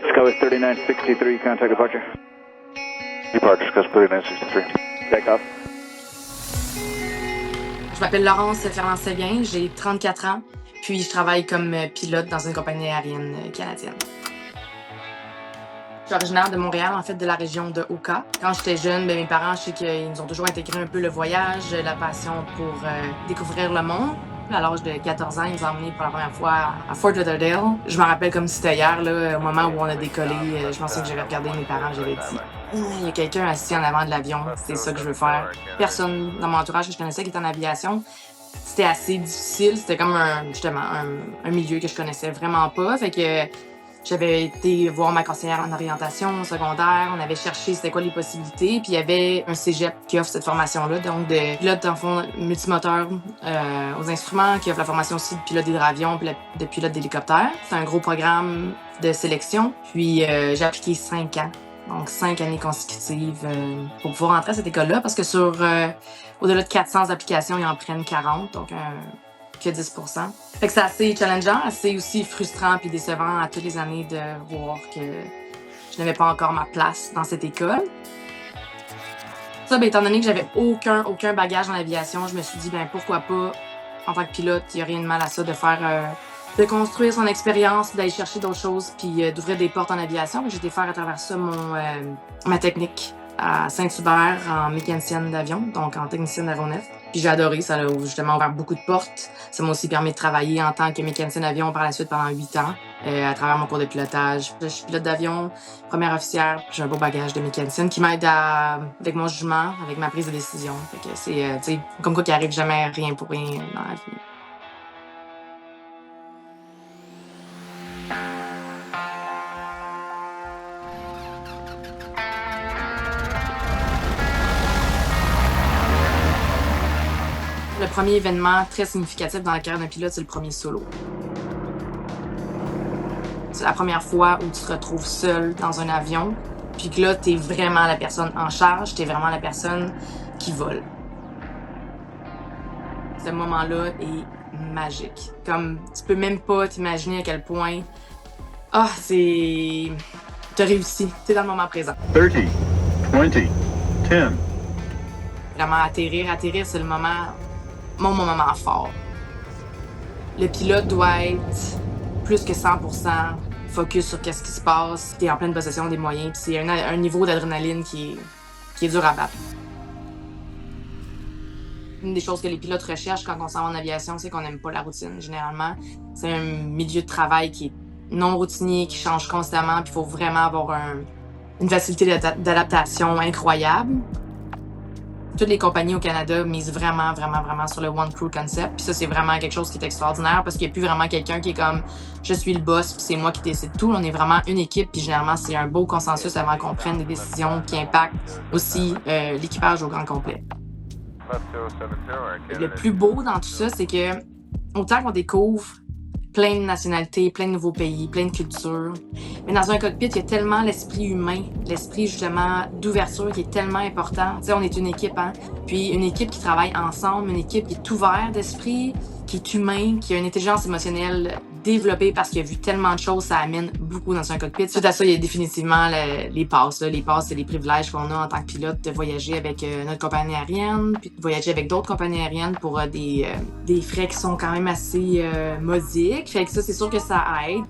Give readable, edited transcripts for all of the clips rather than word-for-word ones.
Sky 3963, contact departure. Departure, Sky 3963. Takeoff. Je m'appelle Laurence Ferland-Séguin, j'ai 34 ans, puis je travaille comme pilote dans une compagnie aérienne canadienne. Je suis originaire de Montréal, en fait, de la région de Oka. Quand j'étais jeune, mes parents, je sais qu'ils nous ont toujours intégré un peu le voyage, la passion pour découvrir le monde. À l'âge de 14 ans, ils nous ont emmenés pour la première fois à Fort Lauderdale. Je m'en rappelle comme si c'était hier, là, au moment où on a décollé. Je me souviens que j'avais regardé mes parents, j'avais dit « Il y a quelqu'un assis en avant de l'avion, c'est ça que je veux faire. » Personne dans mon entourage que je connaissais qui était en aviation. C'était assez difficile, c'était comme un milieu que je connaissais vraiment pas. Fait que j'avais été voir ma conseillère en orientation au secondaire, on avait cherché c'était quoi les possibilités, puis il y avait un cégep qui offre cette formation-là, donc de pilote en fond multimoteur aux instruments, qui offre la formation aussi de pilote d'hydravion puis de pilote d'hélicoptère. C'est un gros programme de sélection, puis j'ai appliqué 5 ans, donc 5 années consécutives pour pouvoir entrer à cette école-là, parce que sur au-delà de 400 applications, ils en prennent 40, donc que 10%. Fait que c'est assez challengeant, assez aussi frustrant puis décevant à toutes les années de voir que je n'avais pas encore ma place dans cette école. Ça, étant donné que j'avais aucun bagage dans l'aviation, je me suis dit, pourquoi pas, en tant que pilote, il n'y a rien de mal à ça de faire, de construire son expérience, d'aller chercher d'autres choses puis d'ouvrir des portes en aviation. J'ai été faire à travers ça ma technique à Saint-Hubert en mécanicienne d'avion, donc en technicienne d'aéronef. Puis j'ai adoré, ça a justement ouvert beaucoup de portes. Ça m'a aussi permis de travailler en tant que mécanicienne d'avion par la suite pendant 8 ans, à travers mon cours de pilotage. Je suis pilote d'avion, première officière, j'ai un beau bagage de mécanicienne qui m'aide avec mon jugement, avec ma prise de décision. Fait que c'est, tu sais, comme quoi qu'il arrive jamais rien pour rien dans la vie. Le premier événement très significatif dans la carrière d'un pilote, c'est le premier solo. C'est la première fois où tu te retrouves seul dans un avion, puis que là, t'es vraiment la personne en charge, t'es vraiment la personne qui vole. Ce moment-là est magique. Comme, tu peux même pas t'imaginer à quel point, t'as réussi, t'es dans le moment présent. 30, 20, 10. Vraiment atterrir, c'est le moment... mon moment fort. Le pilote doit être plus que 100% focus sur qu'est-ce qui se passe. T'es en pleine possession des moyens, puis c'est un niveau d'adrénaline qui est dur à battre. Une des choses que les pilotes recherchent quand on s'en va en aviation, c'est qu'on n'aime pas la routine, généralement. C'est un milieu de travail qui est non routinier, qui change constamment, puis il faut vraiment avoir une facilité d'adaptation incroyable. Toutes les compagnies au Canada misent vraiment sur le One Crew concept. Puis ça, c'est vraiment quelque chose qui est extraordinaire parce qu'il n'y a plus vraiment quelqu'un qui est comme « je suis le boss, puis c'est moi qui décide tout ». On est vraiment une équipe, puis généralement, c'est un beau consensus avant qu'on prenne des décisions qui impactent aussi l'équipage au grand complet. Le plus beau dans tout ça, c'est que autant qu'on découvre plein de nationalités, plein de nouveaux pays, plein de cultures. Mais dans un cockpit, il y a tellement l'esprit humain, l'esprit justement d'ouverture qui est tellement important. Tu sais, on est une équipe, hein. Puis une équipe qui travaille ensemble, une équipe qui est ouverte d'esprit, qui est humain, qui a une intelligence émotionnelle développée parce qu'il a vu tellement de choses, ça amène beaucoup dans un cockpit. Suite à ça, il y a définitivement les passes. Là. Les passes, c'est les privilèges qu'on a en tant que pilote de voyager avec notre compagnie aérienne, puis de voyager avec d'autres compagnies aériennes pour des frais qui sont quand même assez modiques. Fait que ça, c'est sûr que ça aide.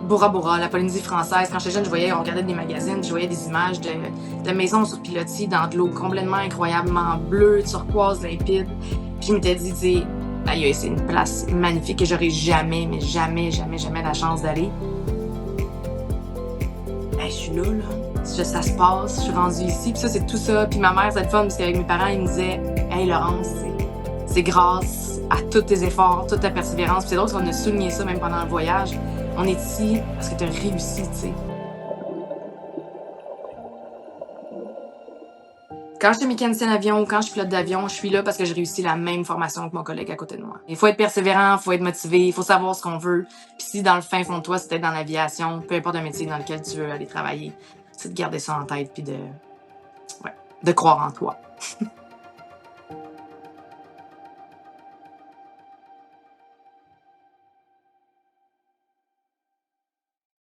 Bora Bora, la Polynésie française. Quand j'étais jeune, on regardait des magazines, je voyais des images de maisons sur pilotis dans de l'eau complètement incroyablement bleue, turquoise, limpide. Puis je m'étais dit, c'est une place magnifique que j'aurais jamais la chance d'aller. Je suis là. Ça se passe, je suis rendue ici. Puis ça, c'est tout ça. Puis ma mère, c'est le fun, parce qu'avec mes parents, ils me disaient, hey Laurence, c'est grâce à tous tes efforts, toute ta persévérance. Puis c'est drôle qu'on a souligné ça même pendant le voyage. On est ici parce que tu as réussi, tu sais. Quand je suis mécanicienne avion ou quand je suis pilote d'avion, je suis là parce que j'ai réussi la même formation que mon collègue à côté de moi. Il faut être persévérant, il faut être motivé, il faut savoir ce qu'on veut. Puis si dans le fin fond de toi, c'est peut-être dans l'aviation, peu importe le métier dans lequel tu veux aller travailler, c'est de garder ça en tête puis de croire en toi.